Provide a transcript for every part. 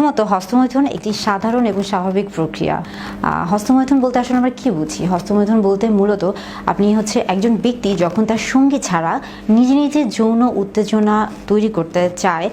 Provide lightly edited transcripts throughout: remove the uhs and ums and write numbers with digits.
প্রথমত হস্তমৈথুন একটি সাধারণ এবং স্বাভাবিক প্রক্রিয়া। হস্তমৈথুন বলতে আসলে আমরা কি বুঝি? হস্তমৈথুন বলতে মূলত আপনি হচ্ছে একজন ব্যক্তি যখন তার সঙ্গী ছাড়া নিজে নিজে যৌন উত্তেজনা তৈরি করতে চায়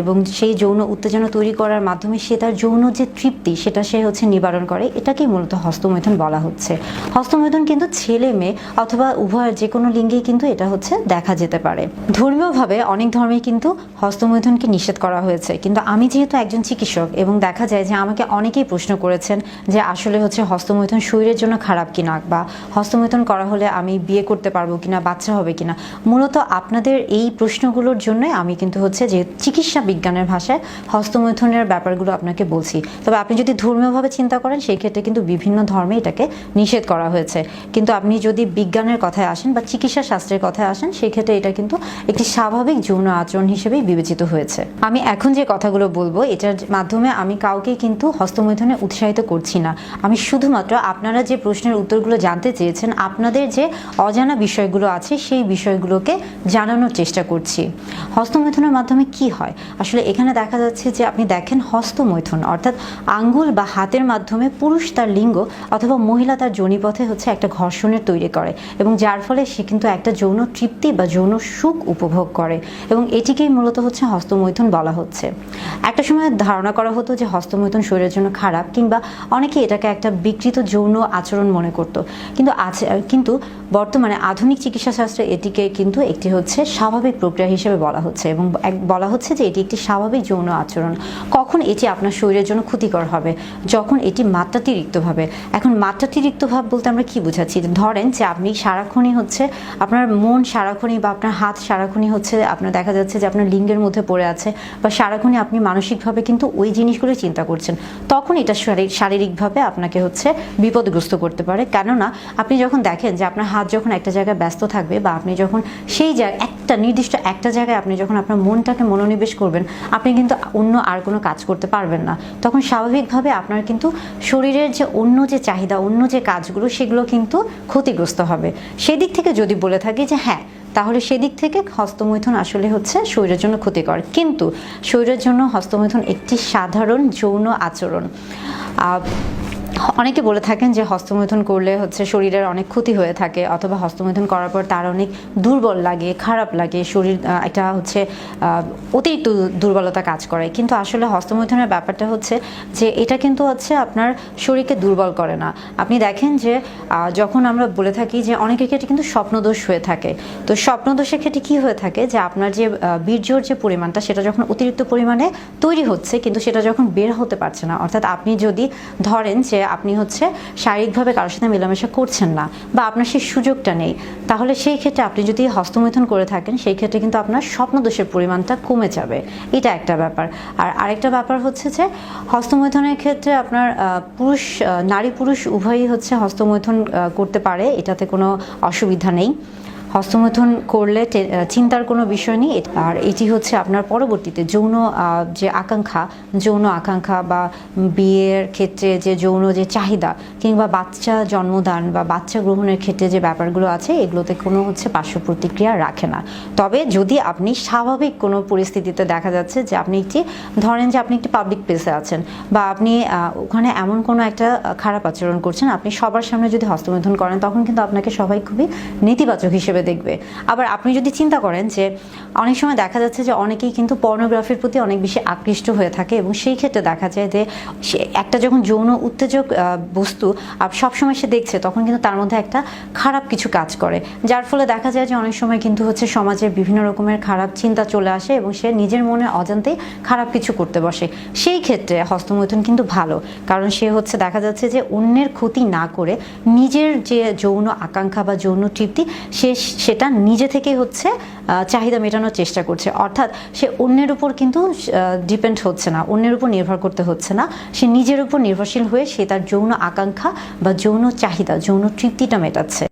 এবং সেই যৌন উত্তেজনা তৈরি করার মাধ্যমে সে তার যৌন যে তৃপ্তি সেটা সে হচ্ছে নিবারণ করে, এটাকেই মূলত হস্তমৈথুন বলা হচ্ছে। হস্তমৈথুন কিন্তু ছেলে মেয়ে অথবা উভয়ের যে কোনো লিঙ্গেই কিন্তু এটা হচ্ছে দেখা যেতে পারে। ধর্মীয়ভাবে অনেক ধর্মে কিন্তু হস্তমৈথুনকে নিষেধ করা হয়েছে, কিন্তু আমি যেহেতু একজন চিকিৎসক এবং দেখা যায় যে আমাকে অনেকেই প্রশ্ন করেছেন যে আসলে হচ্ছে হস্তমৈথুন শরীরের জন্য খারাপ কিনা, বা হস্তমৈথুন করা হলে আমি বিয়ে করতে পারবো কিনা, বাচ্চা হবে কিনা। মূলত আপনাদের এই প্রশ্নগুলোর জন্য আমি কিন্তু হচ্ছে যে চিকিৎসা বিজ্ঞানের ভাষায় হস্তমৈথুনের ব্যাপারগুলো আপনাকে বলছি। তবে আপনি যদি ধর্মীয়ভাবে চিন্তা করেন সেই ক্ষেত্রে কিন্তু বিভিন্ন ধর্মে এটাকে নিষেধ করা হয়েছে, কিন্তু আপনি যদি বিজ্ঞানের কথায় আসেন বা চিকিৎসা শাস্ত্রের কথায় আসেন সেই ক্ষেত্রে এটা কিন্তু একটি স্বাভাবিক যৌন আচরণ হিসেবেই বিবেচিত হয়েছে। আমি এখন যে কথাগুলো বলবো এটার মাধ্যমে আমি কাউকে কিন্তু হস্তমৈথুনে উৎসাহিত করছি না। আমি শুধুমাত্র আপনারা যে প্রশ্নের উত্তরগুলো জানতে চেয়েছেন, আপনাদের যে অজানা বিষয়গুলো আছে সেই বিষয়গুলোকে জানানোর চেষ্টা করছি। হস্তমৈথুনের মাধ্যমে কি হয় আসলে এখানে দেখা যাচ্ছে যে আপনি দেখেন হস্তমৈথুন অর্থাৎ আঙ্গুল বা হাতের মাধ্যমে পুরুষ তার লিঙ্গ অথবা মহিলা তার যোনিপথে হচ্ছে একটা ঘর্ষণের তৈরি করে, এবং যার ফলে সে কিন্তু একটা যৌন তৃপ্তি বা যৌন সুখ উপভোগ করে, এবং এটিকেই মূলত হচ্ছে হস্তমৈথুন বলা হচ্ছে। একটা সময় ধারণা করা হতো যে হস্তমৈথুন শরীরের জন্য খারাপ, কিংবা অনেকে এটাকে একটা বিকৃত যৌন আচরণ মনে করত, কিন্তু বর্তমানে আধুনিক চিকিৎসা শাস্ত্রে এটিকে কিন্তু একটি হচ্ছে স্বাভাবিক প্রক্রিয়া হিসেবে বলা হচ্ছে, এবং বলা হচ্ছে যে এটি একটি স্বাভাবিক যৌন আচরণ। কখন এটি আপনার শরীরের জন্য ক্ষতিকর হবে? যখন এটি মাত্রাতিরিক্ত ভাবে। এখন মাত্রাতিরিক্ত ভাব বলতে আমরা কি বোঝাচ্ছি? ধরেন যে আপনি সারাক্ষণই হচ্ছে আপনার মন সারাক্ষণই বা আপনার হাত সারাক্ষণই হচ্ছে আপনার দেখা যাচ্ছে যে আপনার লিঙ্গের মধ্যে পড়ে আছে, বা সারাক্ষণই আপনি মানসিকভাবে কিন্তু ওই জিনিসগুলো চিন্তা করছেন, তখন এটা শারীরিকভাবে আপনাকে হচ্ছে বিপদগ্রস্ত করতে পারে। কেননা আপনি যখন দেখেন যে আপনার হাত যখন একটা জায়গায় ব্যস্ত থাকবে, বা আপনি যখন সেই একটা নির্দিষ্ট একটা জায়গায় আপনি যখন আপনার মনটাকে মনোনিবেশ করবেন, আপনি কিন্তু অন্য আর কোনো কাজ করতে পারবেন না। তখন স্বাভাবিকভাবে আপনার কিন্তু শরীরের যে অন্য যে চাহিদা, অন্য যে কাজগুলো সেগুলো কিন্তু ক্ষতিগ্রস্ত হবে। সেদিক থেকে যদি বলে থাকি যে হ্যাঁ, তাহলে সেদিক থেকে হস্তমৈথুন আসলে হচ্ছে শরীরের জন্য ক্ষতিকর, কিন্তু শরীরের জন্য হস্তমৈথুন একটি সাধারণ যৌন আচরণ। অনেকে বলে থাকেন যে হস্তমৈথুন করলে হচ্ছে শরীরের অনেক ক্ষতি হয়ে থাকে, অথবা হস্তমৈথুন করার পর তার অনেক দুর্বল লাগে, খারাপ লাগে, শরীর একটা হচ্ছে অতিরিক্ত দুর্বলতা কাজ করে। কিন্তু আসলে হস্তমৈথুনের ব্যাপারটা হচ্ছে যে এটা কিন্তু হচ্ছে আপনার শরীরকে দুর্বল করে না। আপনি দেখেন যে যখন আমরা বলে থাকি যে অনেকের ক্ষেত্রে কিন্তু স্বপ্নদোষ হয়ে থাকে, তো স্বপ্নদোষের ক্ষেত্রে কি হয়ে থাকে যে আপনার যে বীর্যর যে পরিমাণটা সেটা যখন অতিরিক্ত পরিমাণে তৈরি হচ্ছে, কিন্তু সেটা যখন বের হতে পারছে না, অর্থাৎ আপনি যদি ধরেন যে আপনি হচ্ছে শারীরিকভাবে কারোর সাথে মেলামেশা করছেন না, বা আপনার সেই সুযোগটা নেই, তাহলে সেই ক্ষেত্রে আপনি যদি হস্তমৈথুন করে থাকেন সেই ক্ষেত্রে কিন্তু আপনার স্বপ্নদোষের পরিমাণটা কমে যাবে। এটা একটা ব্যাপার। আর আরেকটা ব্যাপার হচ্ছে যে হস্তমৈথুনের ক্ষেত্রে আপনার নারী পুরুষ উভয়ই হচ্ছে হস্তমৈথুন করতে পারে, এটাতে কোনো অসুবিধা নেই। হস্তমৈথুন করলে চিন্তার কোনো বিষয় নেই। আর এটি হচ্ছে আপনার পরবর্তীতে যৌন আকাঙ্ক্ষা বা বিয়ের ক্ষেত্রে যে যৌন যে চাহিদা, কিংবা বাচ্চা জন্মদান বা বাচ্চা গ্রহণের ক্ষেত্রে যে ব্যাপারগুলো আছে এগুলোতে কোনো হচ্ছে পার্শ্ব প্রতিক্রিয়া রাখে না। তবে যদি আপনি স্বাভাবিক কোনো পরিস্থিতিতে দেখা যাচ্ছে যে আপনি ধরেন যে আপনি একটি পাবলিক প্লেসে আছেন, বা আপনি ওখানে এমন কোনো একটা খারাপ আচরণ করছেন, আপনি সবার সামনে যদি হস্তমৈথুন করেন তখন কিন্তু আপনাকে সবাই খুবই নেতিবাচক হিসেবে দেখবে। আবার আপনি যদি চিন্তা করেন যে অনেক সময় দেখা যাচ্ছে যে অনেকেই কিন্তু পর্নোগ্রাফির প্রতি অনেক বেশি আকৃষ্ট হয়ে থাকে, এবং সেই ক্ষেত্রে দেখা যায় যে একটা যখন যৌন উত্তেজক বস্তু সবসময় সে দেখছে, তখন কিন্তু তার মধ্যে একটা খারাপ কিছু কাজ করে, যার ফলে দেখা যায় যে অনেক সময় কিন্তু হচ্ছে সমাজে বিভিন্ন রকমের খারাপ চিন্তা চলে আসে, এবং সে নিজের মনে অজান্তেই খারাপ কিছু করতে বসে। সেই ক্ষেত্রে হস্তমৈথুন কিন্তু ভালো, কারণ সে হচ্ছে দেখা যাচ্ছে যে অন্যের ক্ষতি না করে নিজের যে যৌন আকাঙ্ক্ষা বা যৌন তৃপ্তি সেটা নিজে থেকেই হচ্ছে চাহিদা মেটানোর চেষ্টা করছে। অর্থাৎ সে অন্যের উপর কিন্তু ডিপেন্ড হচ্ছে না, অন্যের উপর নির্ভর করতে হচ্ছে না, সে নিজের উপর নির্ভরশীল হয়ে সে তার যৌন আকাঙ্ক্ষা বা যৌন চাহিদা, যৌন তৃপ্তিটা মেটাচ্ছে।